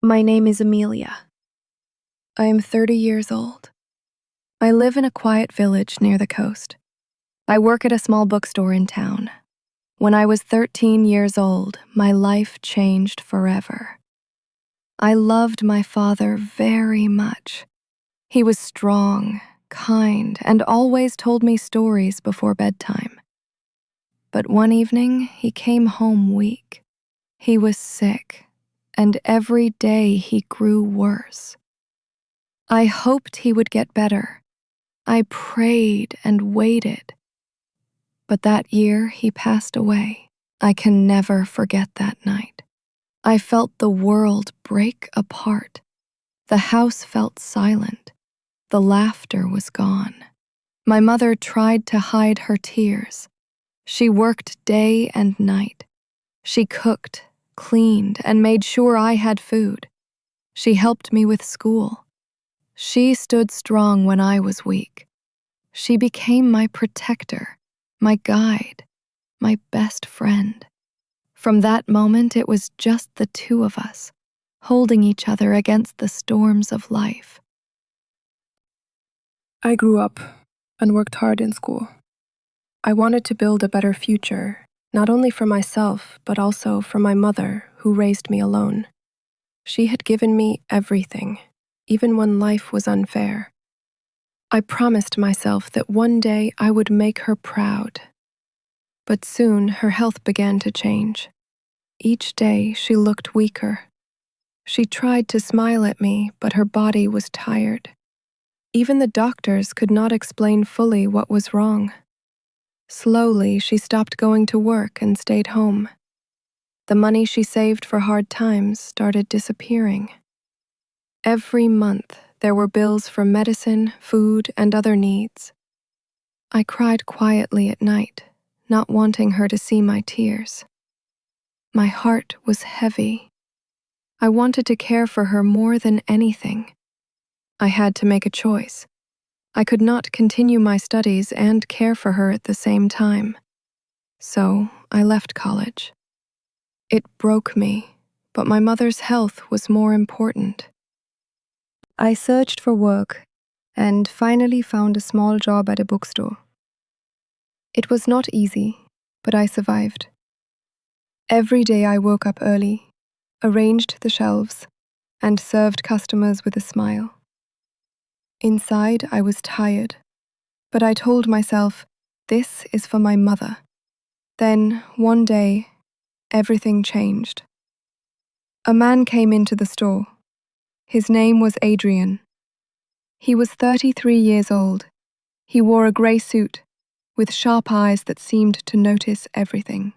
My name is Amelia. I am 30 years old. I live in a quiet village near the coast. I work at a small bookstore in town. When I was 13 years old, my life changed forever. I loved my father very much. He was strong, kind, and always told me stories before bedtime. But one evening, he came home weak. He was sick, and every day he grew worse. I hoped he would get better. I prayed and waited. But that year he passed away. I can never forget that night. I felt the world break apart. The house felt silent. The laughter was gone. My mother tried to hide her tears. She worked day and night. She cooked, cleaned, and made sure I had food. She helped me with school. She stood strong when I was weak. She became my protector, my guide, my best friend. From that moment, it was just the two of us, holding each other against the storms of life. I grew up and worked hard in school. I wanted to build a better future, not only for myself, but also for my mother, who raised me alone. She had given me everything, even when life was unfair. I promised myself that one day I would make her proud. But soon her health began to change. Each day she looked weaker. She tried to smile at me, but her body was tired. Even the doctors could not explain fully what was wrong. Slowly, she stopped going to work and stayed home. The money she saved for hard times started disappearing. Every month, there were bills for medicine, food, and other needs. I cried quietly at night, not wanting her to see my tears. My heart was heavy. I wanted to care for her more than anything. I had to make a choice. I could not continue my studies and care for her at the same time. So I left college. It broke me, but my mother's health was more important. I searched for work and finally found a small job at a bookstore. It was not easy, but I survived. Every day I woke up early, arranged the shelves, and served customers with a smile. Inside, I was tired, but I told myself, this is for my mother. Then, one day, everything changed. A man came into the store. His name was Adrian. He was 33 years old. He wore a grey suit, with sharp eyes that seemed to notice everything.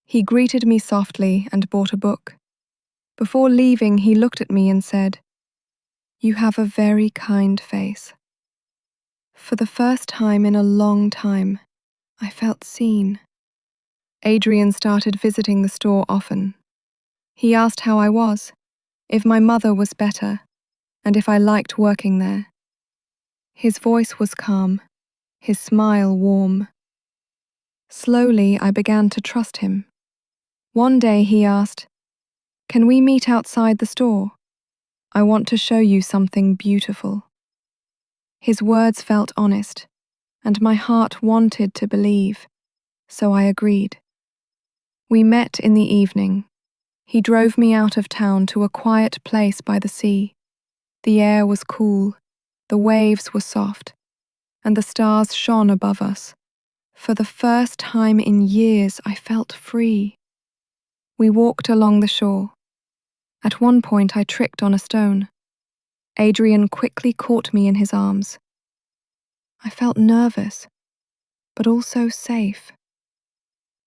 He greeted me softly and bought a book. Before leaving, he looked at me and said, "You have a very kind face." For the first time in a long time, I felt seen. Adrian started visiting the store often. He asked how I was, if my mother was better, and if I liked working there. His voice was calm, his smile warm. Slowly, I began to trust him. One day he asked, "Can we meet outside the store? I want to show you something beautiful." His words felt honest, and my heart wanted to believe, so I agreed. We met in the evening. He drove me out of town to a quiet place by the sea. The air was cool, the waves were soft, and the stars shone above us. For the first time in years, I felt free. We walked along the shore. At one point, I tripped on a stone. Adrian quickly caught me in his arms. I felt nervous, but also safe.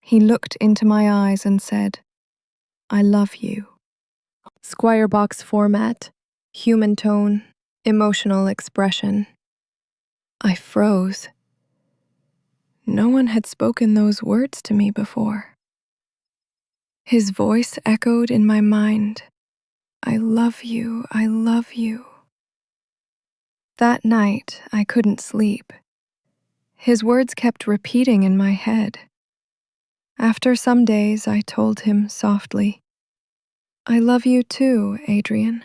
He looked into my eyes and said, "I love you." Squire box format, human tone, emotional expression. I froze. No one had spoken those words to me before. His voice echoed in my mind. "I love you, I love you." That night, I couldn't sleep. His words kept repeating in my head. After some days, I told him softly, I love you too, Adrian.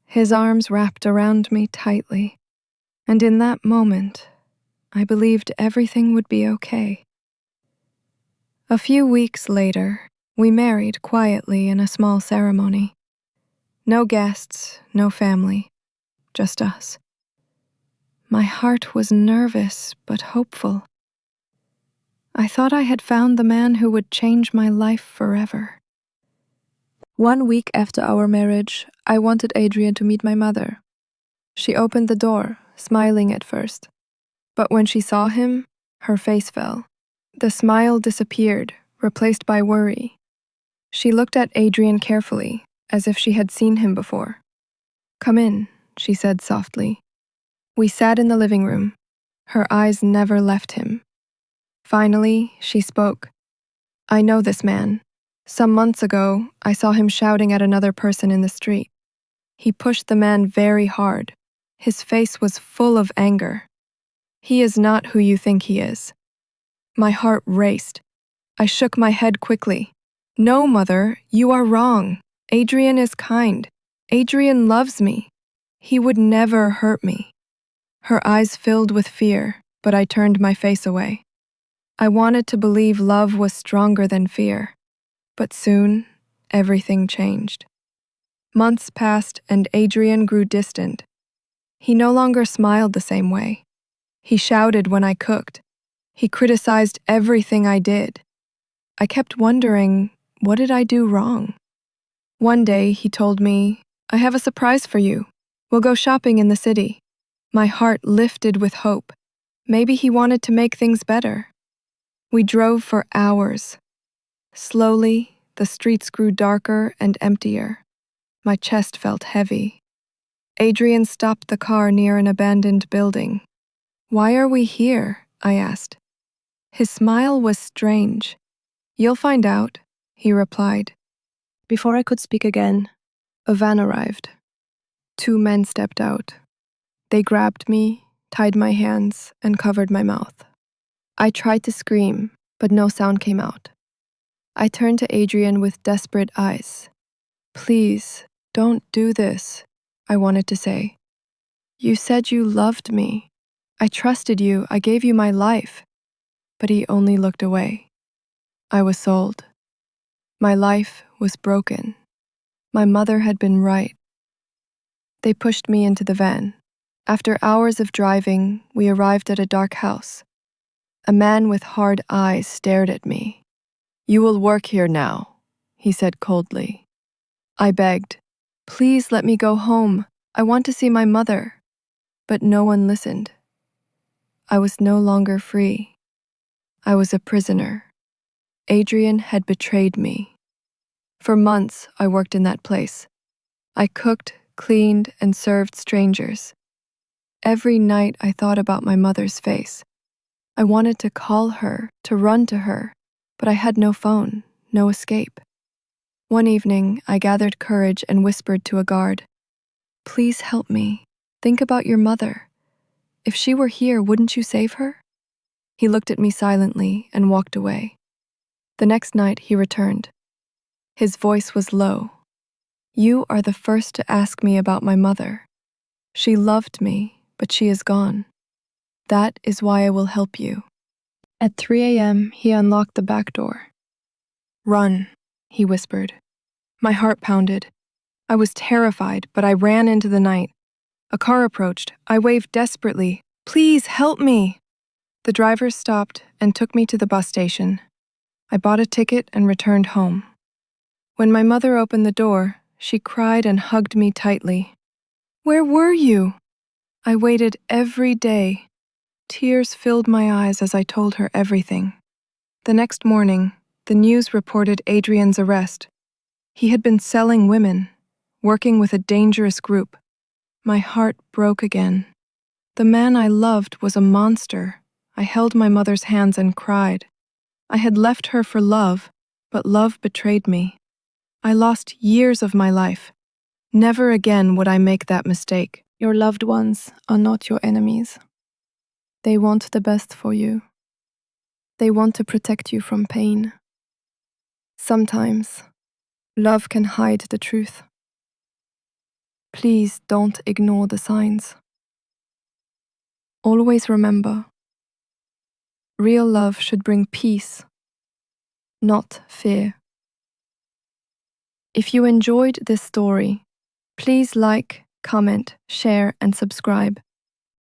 His arms wrapped around me tightly, and in that moment, I believed everything would be okay. A few weeks later, we married quietly in a small ceremony. No guests, no family, just us. My heart was nervous but hopeful. I thought I had found the man who would change my life forever. 1 week after our marriage, I wanted Adrian to meet my mother. She opened the door, smiling at first. But when she saw him, her face fell. The smile disappeared, replaced by worry. She looked at Adrian carefully, as if she had seen him before. "Come in," she said softly. We sat in the living room. Her eyes never left him. Finally, she spoke. "I know this man. Some months ago, I saw him shouting at another person in the street. He pushed the man very hard. His face was full of anger. He is not who you think he is." My heart raced. I shook my head quickly. "No, Mother, you are wrong. Adrian is kind. Adrian loves me. He would never hurt me." Her eyes filled with fear, but I turned my face away. I wanted to believe love was stronger than fear. But soon, everything changed. Months passed and Adrian grew distant. He no longer smiled the same way. He shouted when I cooked. He criticized everything I did. I kept wondering, what did I do wrong? One day he told me, "I have a surprise for you. We'll go shopping in the city." My heart lifted with hope. Maybe he wanted to make things better. We drove for hours. Slowly, the streets grew darker and emptier. My chest felt heavy. Adrian stopped the car near an abandoned building. "Why are we here?" I asked. His smile was strange. "You'll find out," he replied. Before I could speak again, a van arrived. 2 men stepped out. They grabbed me, tied my hands, and covered my mouth. I tried to scream, but no sound came out. I turned to Adrian with desperate eyes. "Please, don't do this," I wanted to say. "You said you loved me. I trusted you, I gave you my life." But he only looked away. I was sold. My life was broken. My mother had been right. They pushed me into the van. After hours of driving, we arrived at a dark house. A man with hard eyes stared at me. "You will work here now," he said coldly. I begged, "Please let me go home. I want to see my mother." But no one listened. I was no longer free. I was a prisoner. Adrian had betrayed me. For months, I worked in that place. I cooked, cleaned, and served strangers. Every night I thought about my mother's face. I wanted to call her, to run to her, but I had no phone, no escape. One evening, I gathered courage and whispered to a guard, "Please help me. Think about your mother. If she were here, wouldn't you save her?" He looked at me silently and walked away. The next night, he returned. His voice was low. "You are the first to ask me about my mother. She loved me, but she is gone. That is why I will help you." At 3 a.m., he unlocked the back door. "Run," he whispered. My heart pounded. I was terrified, but I ran into the night. A car approached. I waved desperately, "Please help me." The driver stopped and took me to the bus station. I bought a ticket and returned home. When my mother opened the door, she cried and hugged me tightly. "Where were you?" I waited every day. Tears filled my eyes as I told her everything. The next morning, the news reported Adrian's arrest. He had been selling women, working with a dangerous group. My heart broke again. The man I loved was a monster. I held my mother's hands and cried. I had left her for love, but love betrayed me. I lost years of my life. Never again would I make that mistake. Your loved ones are not your enemies. They want the best for you. They want to protect you from pain. Sometimes, Love can hide the truth. Please don't ignore the signs. Always remember, real love should bring peace, not fear. If you enjoyed this story, please like, comment, share, and subscribe.